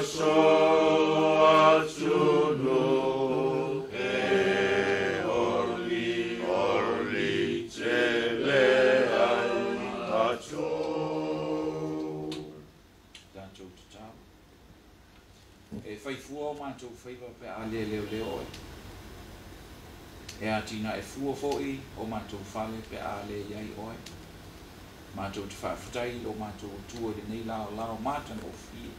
E fai fua o mātou whaiva pe a leo leo e. E a tina e fua foi o mātou whale pe a le iai oe. Mātou te whawhatai o mātou tua le nei lao mātang o fie.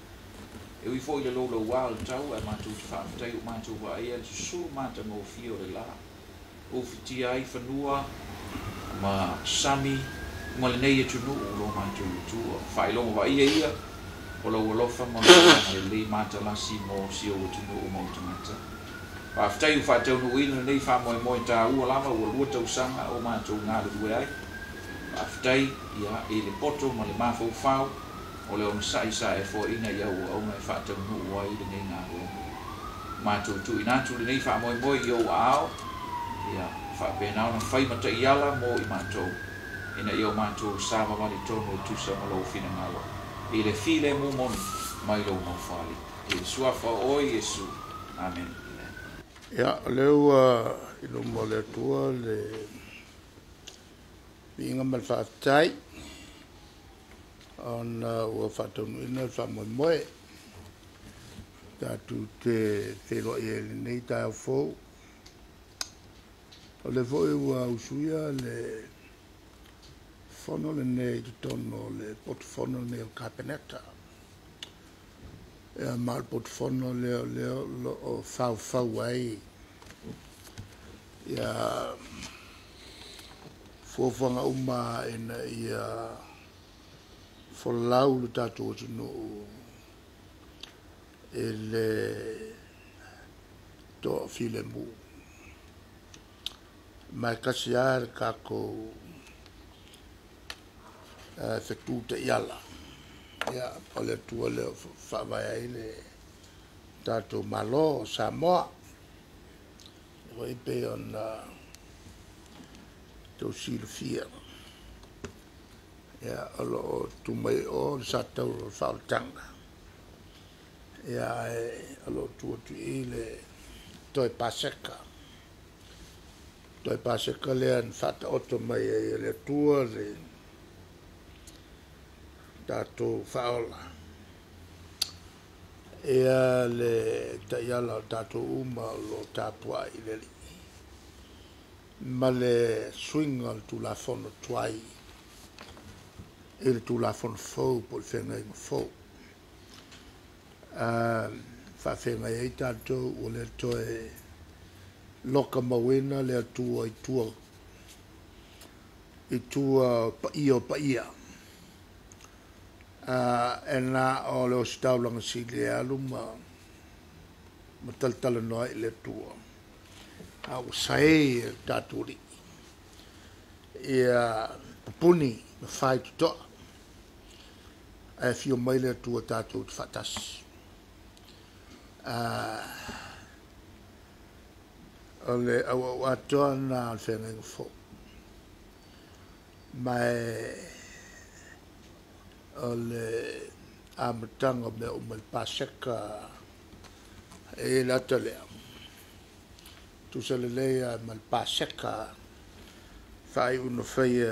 E ui foi le lolo wāl tau e mātou te whawhatai o mātou wa ea te su mātang o fie o le la. O whitia ai whanua ma sami ma le nei e tunu o lo mātou tua. Whailonga wa ia. O lo lofa mo le mata lasi mo si o tunu o mo tamata. Pa ftai fa tau no ina nei fa mo ta u lava o lu tau sanga o ma tau nga lu ai. Pa ftai ia e le poto mo le mafo fau o le on sai e fo ina ia o na fa tau no ai le nei nga o. Ma tau tu ina tu le nei fa mo yo ao. Ia fa pe na na fai mata iala mo I ma tau. Ina yo ma tau sa va li tono tu sa mo lo fina ngalo. I le file mumoni mai lo mo fali. I suafa o Yesu. Amen. Ya, leu ilo mo le tua le binga mal fatai on ua fatonu ina fa mo moe ta tu te lo e nei ta fo o le fo ua usuia le fono le nei tono le portfono ne o capeneta e mal portfono le o fau ai ya fofanga uma ina ia folau le tato no ele to filemu ma kasiar kako fektuta iala ya pole tua le fa vai le tato malo Samoa o pe on to silfia ya alo tu mai o sa tau faltanga ya alo tu ile to paseka le an fata otto mai le tua le tato faola e le taiala tato uma lo tapua i le li ma le swing al tu la fono tuai e le tu la fono fou po le whenga inga fou fa whenga e tato o le toe loka mawena le atua i tua pa ia e na o le ositaulanga sili alu ma taltala noa I le tua au sae taturi ia pupuni ma fai tutoa e fio mai le tua tatu fatasi o le au atoa na al whenga fo mai o le amatanga me o mai paseka e la tolea tu se le lea mal paseka fai uno fai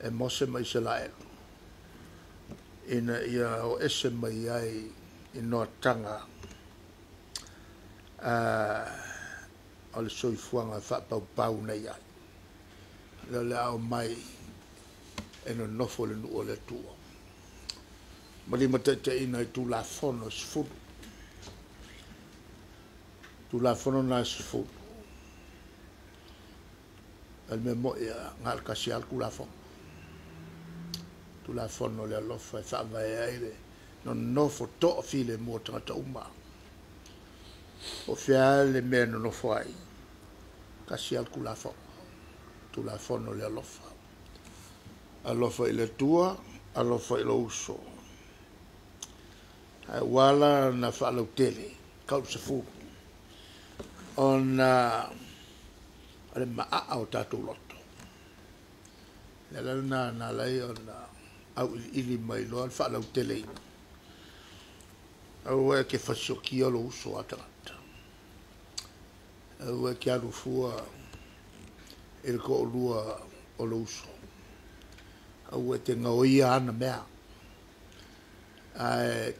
e mose mai se la ina ia o ese mai ai ino tanga o le soifuanga fa pau nei ai le au mai e no nofo le nu o le tua. Ma li matete ina I tu la fono sfuru. Tu la fono na sfuru. El me mo ia ngal kasi al ku la fono. Tu la fono le alofa e whaava e aile. No nofo to file mo tangata uma. O fia le mea no nofo ai. Kasi al ku la fono. Tu la fono le alofa. Alofa I le tua, alofa I lo uso. Wala na whalau tele, kau se furu. Ona, ale maa o tātou loto. Le lana na lai ona, au ili mai loa, whalau tele ina. au e ke fasioki o lo uso atangata. Au e ke arufua e le ko olua o lo uso. Au e te ngaoia ana mea. Ai,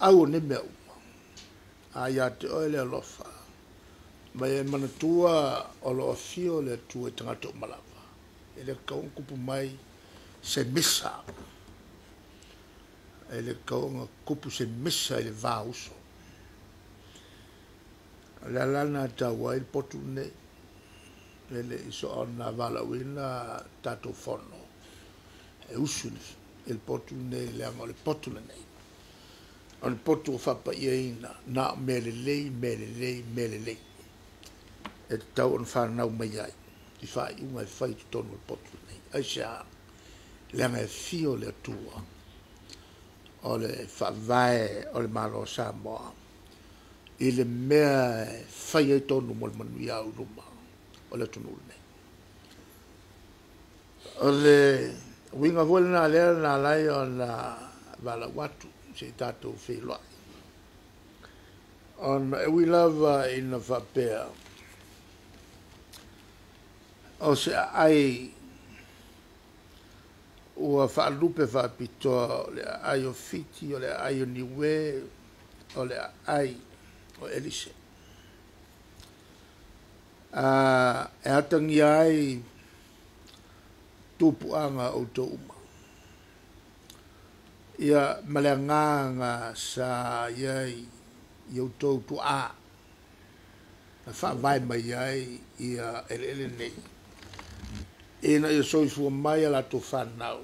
au ne mea uma. Ai ate o le alofa. Mai e manatua o lo afio le tu e tangata o malava. E le kaunkupu mai se misa. E le kaunga kupu se misa e le vā uso. Le alana taua il potu nei. Le iso ona valawina tato fono. E usu il potu nei le anga o le potu le nei. O le potu o whapa ieina na mele lei. E te tau on whanau mai ai. Ti whai unga e whai tu tonu le potu le nei. Aisha le anga e fio le atua. O le whavae o le malo Samoa. I le mea whai e tonu mo le manui au ruma. O le tunu nei. O le winga vole na lea na lai o na vala watu se tatou whelai. On we love in the whapea. O se ai ua whaalupe whapitoa o le ai o fiti o le ai o niwe o le ai o Elise. E atangi ai tupuanga o to uma. Ia maleanganga sa iai iau tau tu a. Na whaavai mai ai ia ele nei. Ina ia soifua mai ala to whanau.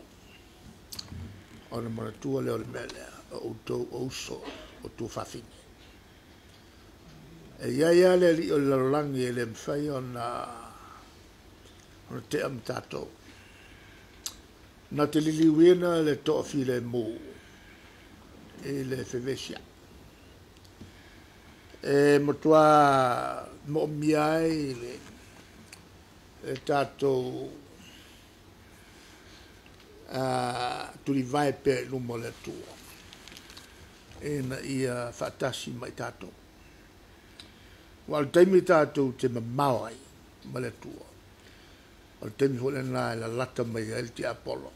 O na manatua leo le mele o tau ouso o tu whawhine. E ia le li o lalangi e le mwhai o na te am tatou. Na te liliwina le tofi le mo e le fevesia. E motua mo miai le tatou tuli vai pe lumo le tua. E na ia fatasi mai tatou. Wal taimi tatou te mamau ai ma le tua. Wal taimi hole na la lata mai el ti Apollo.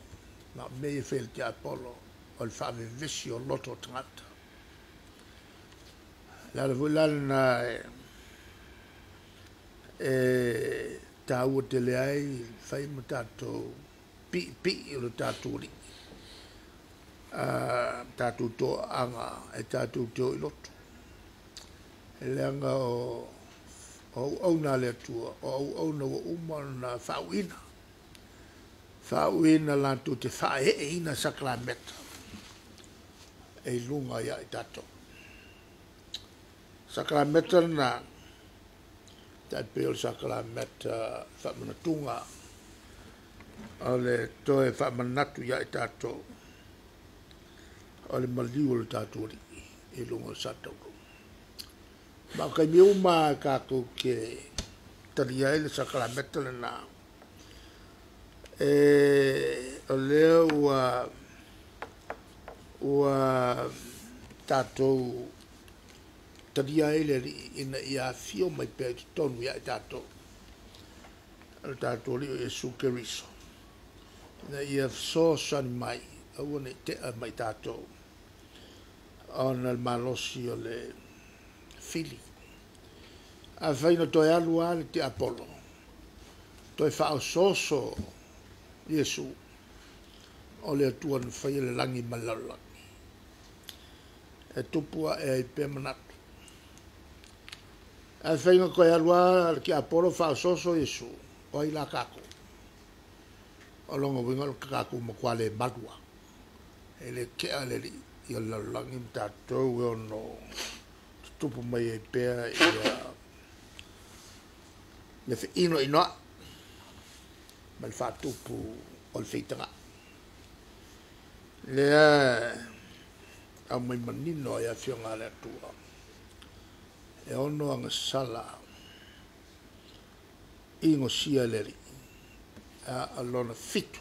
Na me fel ti Apollo. Wal fave vesi o loto tangata. La volana e tau te le ai fai mo tatou pi o tatou ri. Tatou to anga e tatou to i loto. Le anga o na le tua o na uma na fauina. Fauina la tu te fae ina Sacramento. E lunga ia i tatou. Sacramento na tai peo Sacramento whamanatunga o le toe whamanatu ia i tatou o le maliu le tatou ri i lunga satou. Ma kai mi uma kako ke taria i le Sacramento le na o leo ua tatou taria ele ina ia fio mai pe tonu ia tato el tato li e su keriso na ia so san mai au ne te mai tato on el malosi o le fili a faina to ia lua le te Apollo to fa soso Yesu o le tuan fai le langi malala e tupua e pe manat a whainga koe alua ki Apollo wha soso Yesu o i la kako o longa winga o kako makua le madua e le kea le li i o lalangi mtatou e ono tupu mai e pea i le whiino inoa ma le wha tupu o le whitanga lea a mai manino e a whionga le atua e ono anga sala ingo sia leri a lona fitu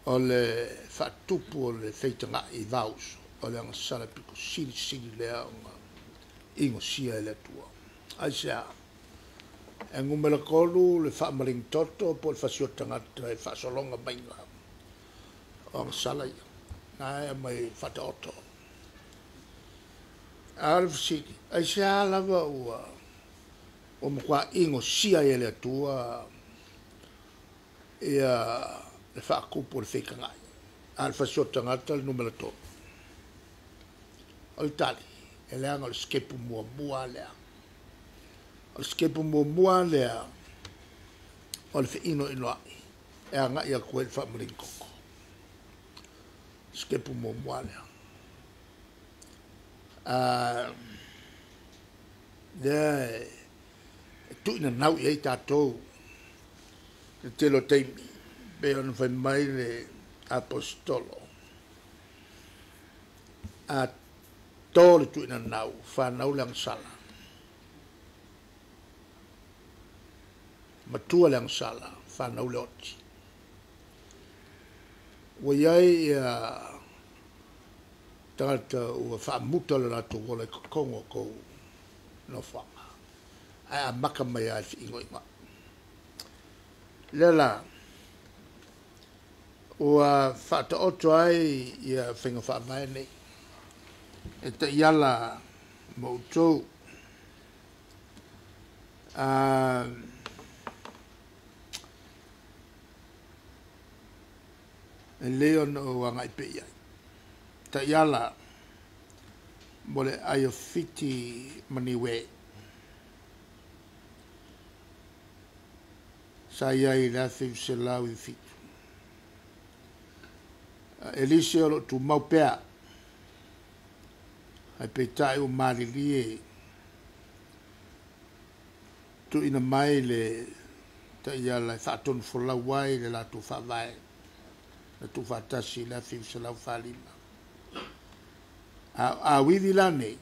o le whatupu o le whaitanga i vaus o le sala piko sili lea o nga ingo sia ele tua. Ai sea, e ngumela kolu le whaamaring toto po le whasio tangata e whasolonga mainga o nga sala ia. Nā mai whata oto. Alf City, ai sea lava ua o mkwa ingo sia ele tua ia le whaakupo le whekangai. Alfa sio tangata le numela to. O tali, e leanga le skepu mua lea. O skepu mua lea o le whiino ino ai. E anga ia koe le whaamaring koko. Skepu mua lea. Lea tuina nau iei tātou le telo teimi pe ona fai mai le apostolo a tō le tuina nau whanau le angsala matua le angsala whanau le oti wa iai tangata ua whaamuta le rato wole kongo kou no whanga ai a maka mai ai whiingo inga lela ua whata oto ai ia whinga whaamai nei e te iala moutou e leon o wangai pe iai ta iala mole ayo fiti maniwe sa iai lafi se lau i fitu elise o lo tu mau pea ai pe tai o marilie tu ina mai le ta iala whaatonu folau wai le la tu whawai le tu whaatasi lafi se lau whalima a wili la nei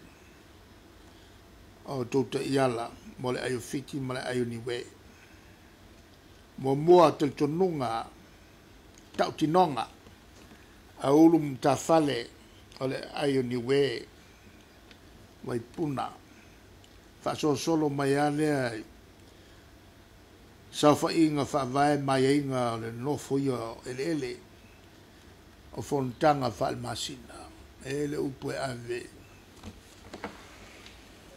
o tō te iala mo le ayo fiti mo le ayo niwe mo moa te tonunga tau tinonga a ulum ta fale o le ayo niwe mai puna fa solo mai ale sa fa inga fa vai mai inga le no fuio ele o fontanga fa almasina ele upo ave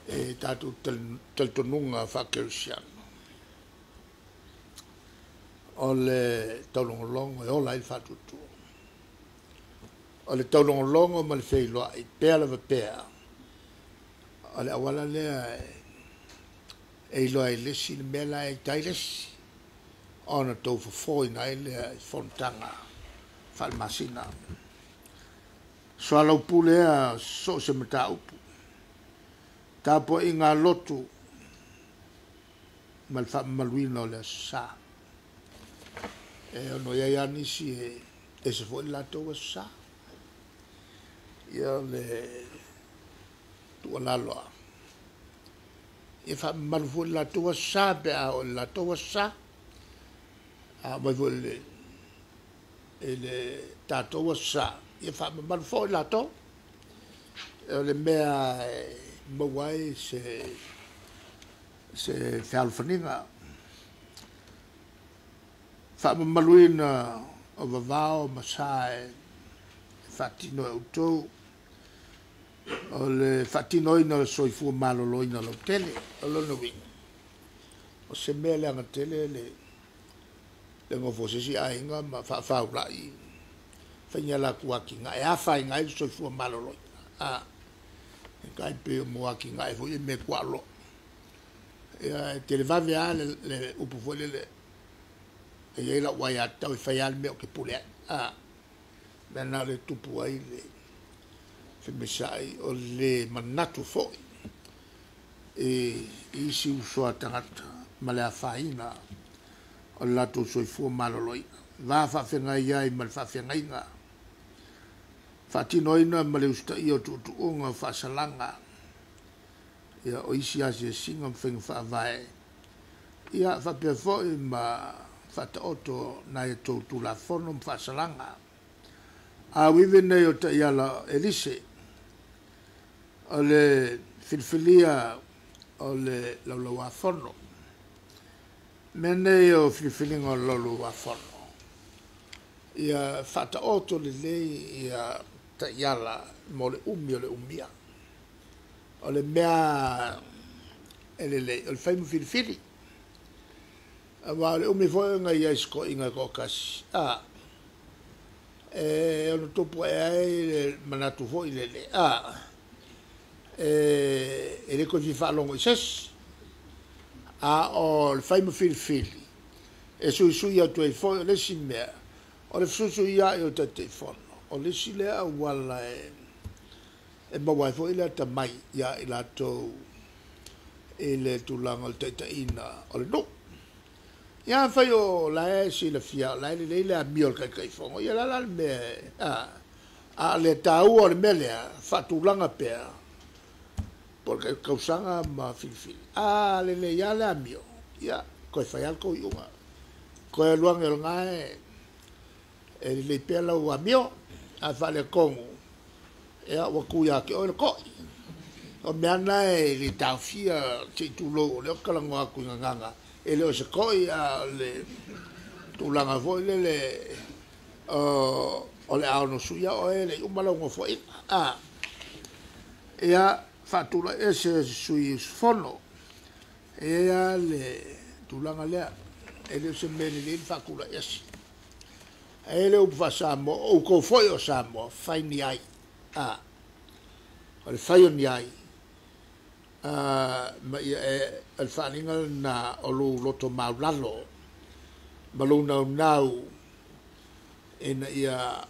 e tatu tel tonunga fa kelsiano o le taulongolongo e ola i whatutu o le taulongolongo ma le wheiloa i pēa lewa pēa o le awala lea e iloa i lesi le mela e tai lesi ona tau fafoi na lea i fontanga whalmasina so alau pulea so se mata upu tapo i ngā lotu ma le whaamaluina o le sa e ono ia nisi e se foi latou sa ia le tualaloa e whaamalu foi latou sa pe a o latou sa a mai foi le tatou sa ia whaamalu foi latou e le mea mawai se whalwhaninga whaamaluina o vavao masae whatino e utou o le whatinoina le soifua maloloina lau tele o lona winga o se mea leanga tele le ngofo sesi ainga ma whaulai whainga la kuakinga e awhai ngai soifua maloloina kai pe mo aki ngai fo e me kwalo e te le vave a le upu fo le e la wai ata e fai al me o ke pule me na le tupu ai le fe me sai o le manatu fo e isi uso atangata ma le afaina o lato soifua maloloi va fa fengai ai mal fa fengai nga Fatinoina ma le usta i o tuutuunga whasalanga. Ia o isi ase singa mwhenga whaavae. Ia whapea fwoi ma whataoto na e tō tula whono mwhasalanga. A wiwe nei o ta iala Elise. o le filfilia o le laulaua fono. Mene o filfilinga o laulaua fono. Ia fata oto le lei ia ta iala mo le umi o le umia. O le mea ele le o le faimu filfili. Wa le umi foi nga ia isko inga ko kasi. Ono topu le manatu foi le. Ele ko fi fa longo ses. O le faimu filfili. E sui ia tu e foi le simea. O le susu ia e o te fono. O le sile a wala e mawai foi le ta mai ia i lato e le tulanga te ina o le no. Ia fai o la e si le fia, la e le a miol kai fongo. Ia la me a le tau o le melea fatulanga pea. Porque kausanga ma filfili. Le ia le a mio. Ia koe fai alko iunga. Koe luanga el ngae e le pea lau a mio. A fale kongu. Ia wakuia ke o le koi. O meana e le tau fia te tulo le o kalango aku nganga. E le o se koi a le tulanga foi le o le ao suia o e le umalongo foi. Ia fatula e se sui fono. Ia le tulanga lea. E le se mele le fakula esi. E le upa samo, o ko foi o samo, fai ni ai. O le fai o ni ai. Ma ia el whaninga na o lo loto maulalo. Ma lo nau ina ia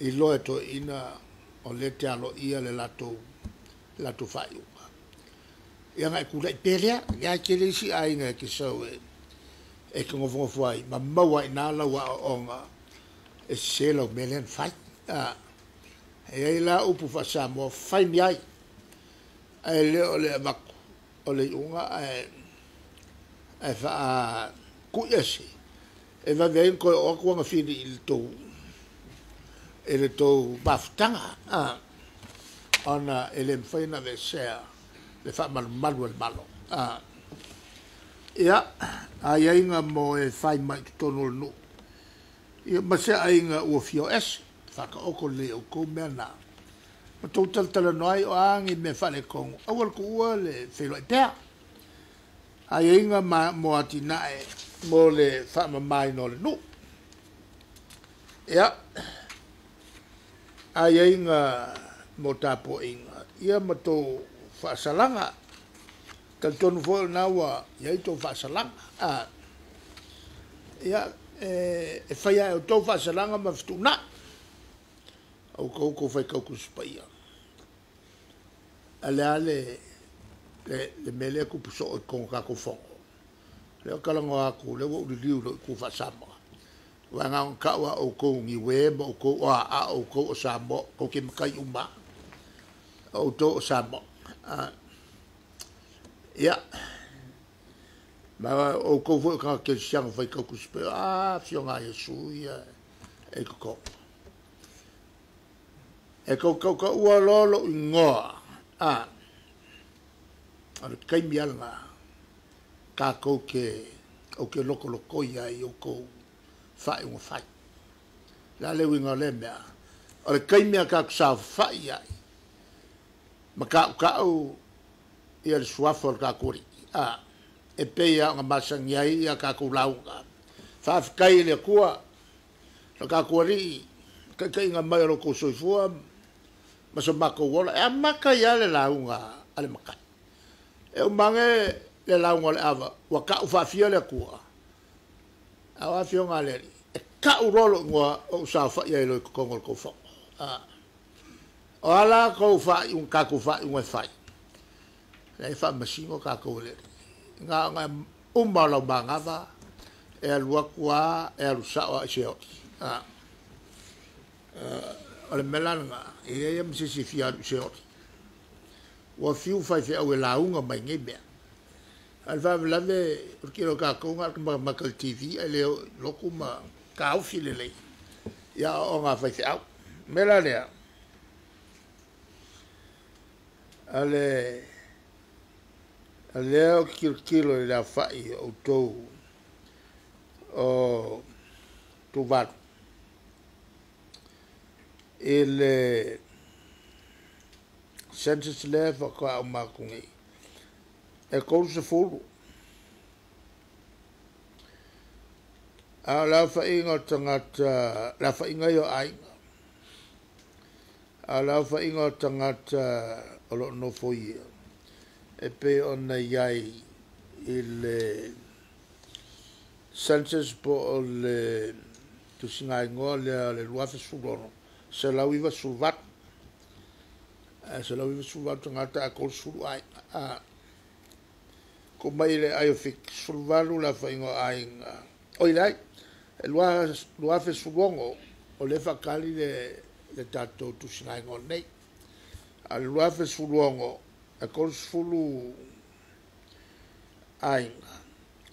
i loe to ina o le te alo ia le lato whai upa. Ia ngai kula i pelea, ia kele si ainga ki sau e ka ngofongo fai, ma maua i nā laua o onga e se lau melean fai. E la upu whasa mo fai ni ai. E leo le maku o le unga e wha kuiasi. E va vein koe o akuanga whiri i le tau. E le tau mafutanga. Ona e le mwhaina ve sea. Le wha malu al malo. Ia, a inga mo e whai mai ki tono le nu. Ia, ma se a inga ua fio esi. Whaka oko le o kou mea nā. Ma tau tala noai o angi me whale kongu. Awal ko ua le whelo i pēr. A inga mo ati nae mo le whama mai no le nu. Ia, a inga mo tapo inga. Ia ma tau whaasalanga. Ka tonu fo na wa ia to whaasalanga. Ia, e whaia e o tau whaasalanga ma ftuna. Au ko fai kau kuspaia. Ale mele ku puso o kon ka ko fongo. Le kalango aku le wo liu ku fa sama. Wa nga ka wa o ko ngi we mo ko o ko samo ko ke kai uma. O to samo. Ya. Ma o ko fo ka ke siang fai kau kuspaia. Fionga Yesu ya. E ko. E kau ua lolo i ngoa. Ane kai mialanga. Ka kau o ke loko ia i o kou whai unga whai. La lewi ngā le mea. Ane kai mea ka kusau whai ai. Ma kau ia le suafo ka kuri. E pei a ngā masangi ai ia ka kou launga. Whaafikai le kua. Ka kuri. Kai ngā mai alo kou soifua. Maso mako wola e maka ya le launga ale maka e o mange le launga le ava wa ka ufa fia le kua awa fio ngale e ka urolo ngwa o sa fa ya lo ko ngol ko fo ala ko fa un ka ko fa un fai le fa masimo ka ko le nga umalo bangava e alua kua e alusa o seo ale melanga e mse si fia seo wa fiu fai fe o launga mai ngai be al va lave porque lo ka ko ngal ma kal tv ele loku ma ka o file le ya o nga fai au melale Ale o kilo I la fai o tou o tuvalu. Ele census le whaka o makungi. E kou se fulu. A la whainga tangata, la whainga yo ainga. A la whainga tangata o lo no foia. E pe ona iai il census po o le tusinga ingoa le luafe sulono. Se lau iwa sulvat. Se lau iwa sulvat tangata a kou sulu ainga. Ko mai le ayo fik sulvalu la whainga ainga. O ilai. Lua fe suongo o le whakali le tātou tusingai ngō nei. A lua fe suongo a kors fulu ainga.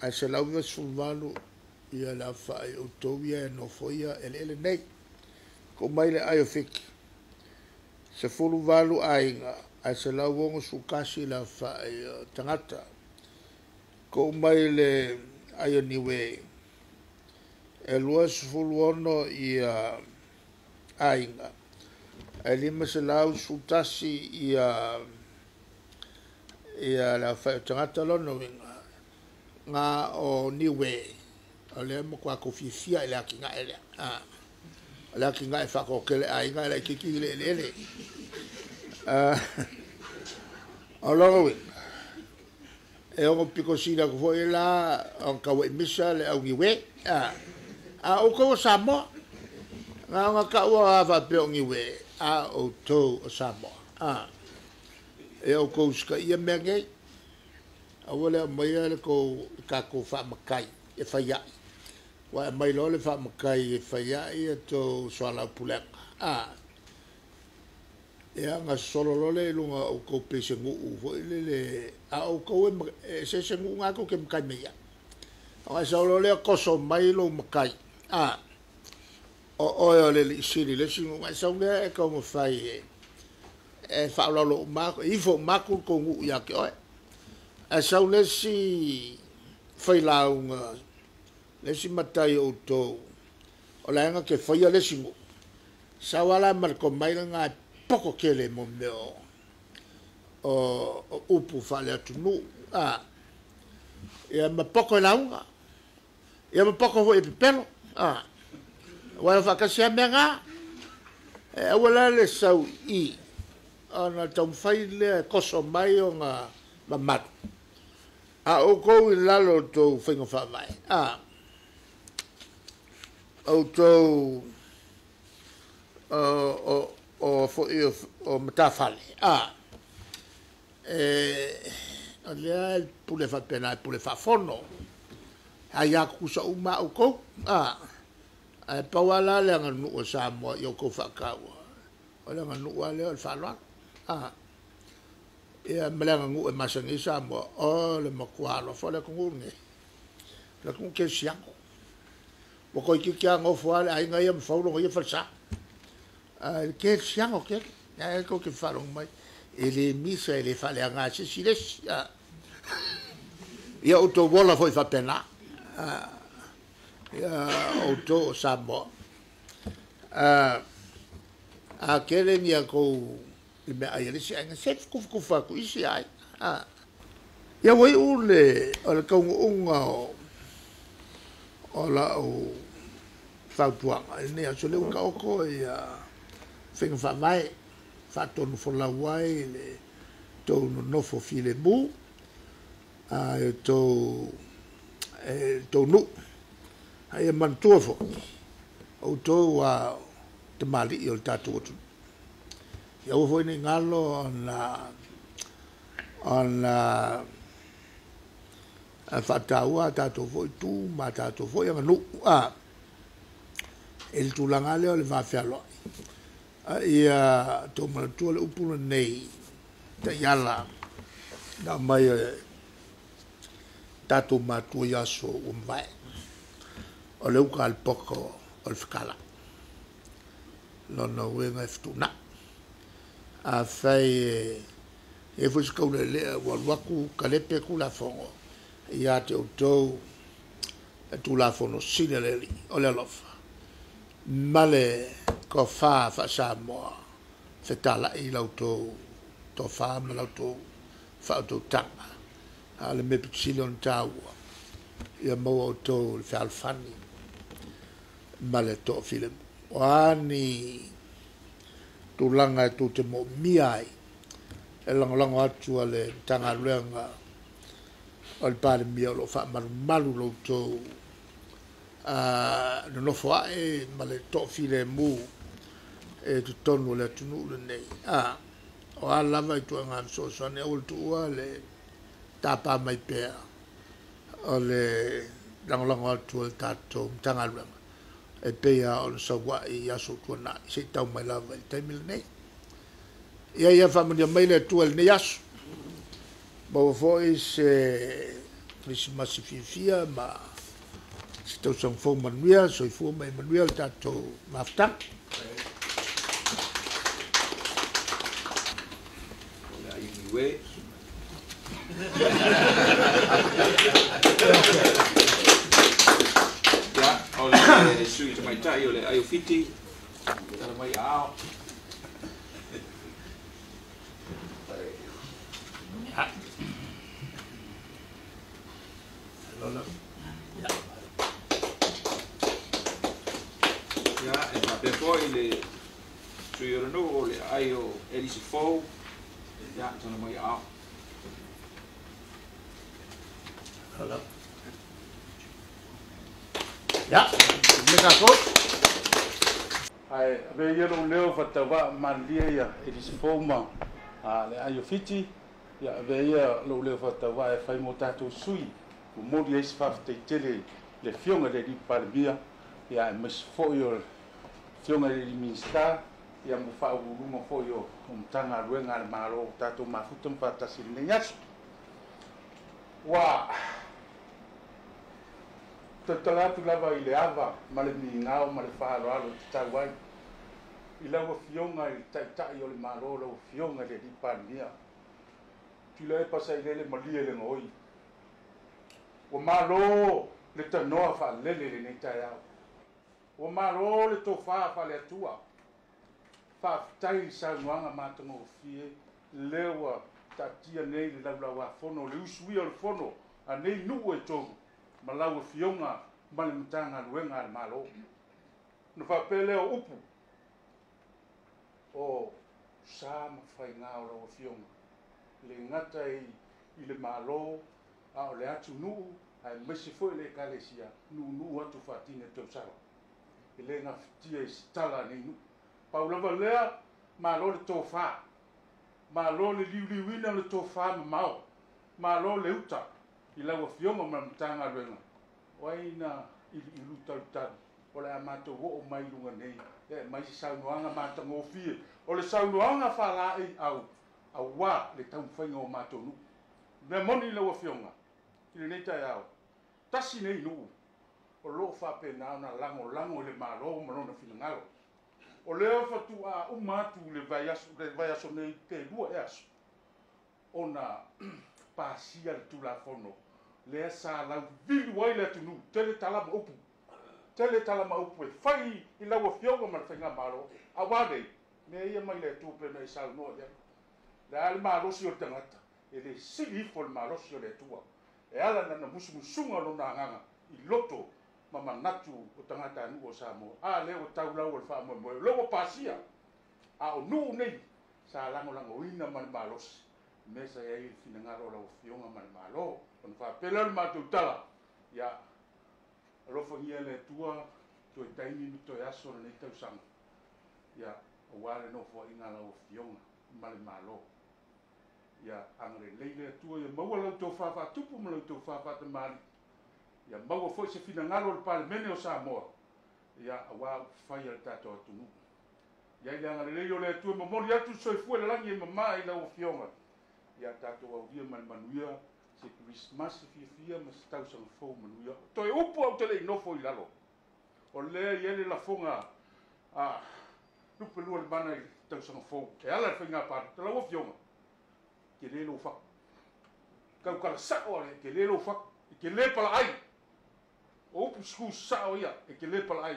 A se lau ve sulvalu ia la whae o tauia e no foia ele nei. Ko mai le ayo fiki. Se fulu valu ainga. A se lau wongo sukasi la whae tangata. Ko mai le ayo niwe e lua sefulu ono ia ainga. E lima se lau sutasi ia la whae tangata lono winga. Ngā o niwe. O lea mo kua kofifia ele aki ngā ele. Ele aki ngā e whakokele ainga ele kiki ele. O lono winga. E ongo piko sina kufo e la on kawa misa le au niwe. A o ko Samoa nga ka wa va pe ngi we a o to Samoa e o ko ska ia mengai a wala mai le ko ka ko fa makai e fa ya wa mai lo le fa makai e fa ya e to swala pula e nga solo lo le lunga o ko pese ngu fo le a o ko e se ngu nga ko ke makai me ya nga solo le ko so mai lo makai o le siri le singo mai sa le ko mo fai e fa lo ma I fo ma ko ngu ya ke o e sa le si fai la un le si matai o to o la nga ke fai le singo sa wala mar ko mai nga poko ke le mo me o upu fa le tu nu e ma poko la unga e ma poko ho e pelo wala whakasia mea ngā. E awala le sau I. Ana tau whai le koso mai o ngā mamatu. A o kou I lalo tau whainga whawai. O tau o matawhale. O lea pule whapena pule whafono. Hai a kusa uma o kou. E pawala le nga nua Samoa I o ko whakaua. O le nga nua le o le whalua. E melenga ngu e masangi Samoa. O le makualo. Fo le kungunge. Le kungu ke siango. Wako I ki ango fuale. Ai ngai am whaulongo I falsa. Ke siango ke. E ko ke whalong mai. E le misa e le whale a ngā se sires. Ia o to wola fo I whapena. O to Samoa. A kere ni a kou I mea ai alisi ainga sef kufa ku isi ai. Ia wai ule o le kaunga unga o la o whautuanga. Nei aso leu ka oko ia whenga whawai. Whatonu wholawai le tau no nofo file mu. Tau nu. Ai mantua fo o to wa te mali I o tatu atu ia o foi ni ngalo ona a fataua tatu foi tu ma tatu foi nganu el tulanga le o le va felo ia to mantua le upu nei te yala na mai tatu matu yaso umbai o le uka al poko o le whakala. Lono wenga e ftuna. A whai e fo skau le wa waku kalepe ku la fongo ia te outou e tu la fono sineleli o le alofa male ko fa sa moa se tala i lautou to fa ma lautou fa autou tanga ale me pitsilon taua ia mo outou le falfani male to film wani tulanga tu te mo miai e lango atu ale tanga luenga o le pare mia lo fa malu lo to no fa e ma le to file mu e tu tonu le tunu le nei o ala vai tu nga so ne o tu ale tapa mai pe o le lango atu le tato tanga luenga e pe o so wa i aso tu na se tau mai lava il temil nei ia famiglia mai le tu le yasu bo foi se Christmas fia ma se tau sang fo manuia so fu mai manuia tato mafta la iwe ya ole sui mai tai ole ayo fiti tala mai ao poi le sui no le aio elisi fo ya tona mai a hala ya me ka ko ai ave yero leo fatawa mandia ya elisi fo ma le aio fiti ya ave ya lo leo fatawa e fai motato sui o modi es fa te tele le fionga de di palbia ya mes fo yo fionga de minsta ia mo fa ulu mo fo yo tanga ruenga le malo tato mafutum pata sinenyas wa tatala tu lava ile ava male ngao male fa alo tawai ila wo fionga i ta yo le malo lo fionga de di pania tu le pasa ile malie le ngoi o malo le tanoa fa lele le neta ya o malo le to fa le tua fa tai sa nuanga matongo fie lewa tatia nei le lawa fono le usui o fono a nei nu e to malawa fionga male mtanga luenga al malo no fa pele o upu o sa ma fai ngao lo fionga le ngata i le malo a o le atu nu ai mesi foi le kalesia nu atu fatine to sala ele nga tia stala ni nu paula valea ma lo le tofa ma lo le liuliuina le tofa mau ma lo le uta i la fionga ma mtanga luenga waina i luta luta o le amato wo o mai lunga nei e mai sa noanga ma tango fie o le sa noanga fa la au wa le tau fainga o mato nu me moni le fionga ile nei ta yao tasi nei nu o lo fa pe na lango le malo mo no finangalo o le fa tu a umatu le vai aso nei te lua es ona pasia tu la fono le sa la vili wai le tu nu tele tala ma upu fai i la fionga ma fenga malo a wade me ia mai le tu pe me sa no ya la al malo si o tangata ele sili fol malo si o le tua e ala na musunga lo na nganga i loto mama natu o tangata nu o Samoa a le o taula o fa mo lo pasia a o nu nei sa lango ina man malos mesa ya i finangalo lo fionga man malo on fa pelal matutala ya lo fonia le tua to taimi to ya so nei tau sang ya o wale no fo ina lo fionga mal malo ya angre leile tua ya mo lo to fa tupu mo lo to fa te mali ya mau foi se finangalo le palemene o Samoa ya wa fai al tato tunu ya nga le yo le tu mo mori atu so fu le langi mama i la o fionga ya tato o dia manuia se Christmas fia ma stau so fo manuia to e upo au tele no foi lalo o le yele la fonga lu pelu le bana tau so fo e ala finga pa te la o fionga ke le lo fa ka ka sa o le ke le lo fa ke le pala ai o pisku sa o ia ke le pala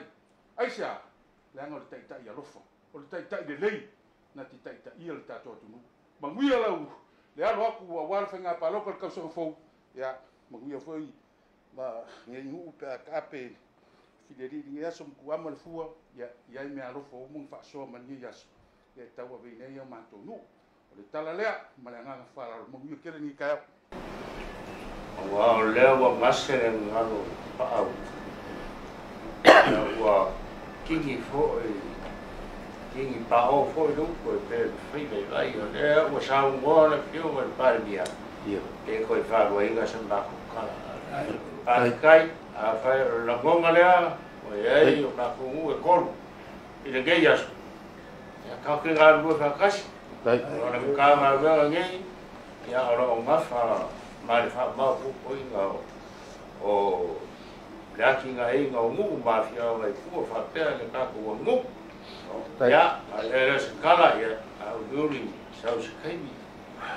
ai sia le anga le tai ia lofa o le tai de lei na ti tai ia le tato tu manguia lau le alo aku wa wal fenga pa lokal ka so fo ya manguia foi ma nge ngu pe kape fideli nge som ku amal fua ya me alo fo mung fa so man ni yas ya tawa ve ne ya ma to no le tala le ma le nga fa la manguia kere ni ka wa le wa masere ngalo pa au wa kingi fo kingi pa o fo do ko pe fri be vai o le wa sa un go le più el parvia e ko fa go inga sem ba ko kala kai a fa la gonga le o ye o ba ko u e ko i le geias ya ka ke ga go fa kas o le ka ma ve ngi ya o ma fa ma le fa ma ko inga o laki nga e nga ngu ma fia vai ku fa pe le ka ko ngu ya ale se kala ya au duri sa se kai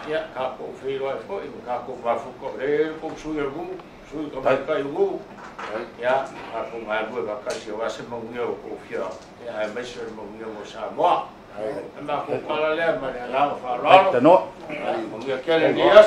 ya ka ko fe lo fo e ka ko ma fu ko re ko su ye gu su ko ma kai gu ya ka ko ma bu ba ka se wa se mo ngue ko fia ya me se mo ngue mo sa mo ma ko kala le ma la fa lo mo ngue ke le dia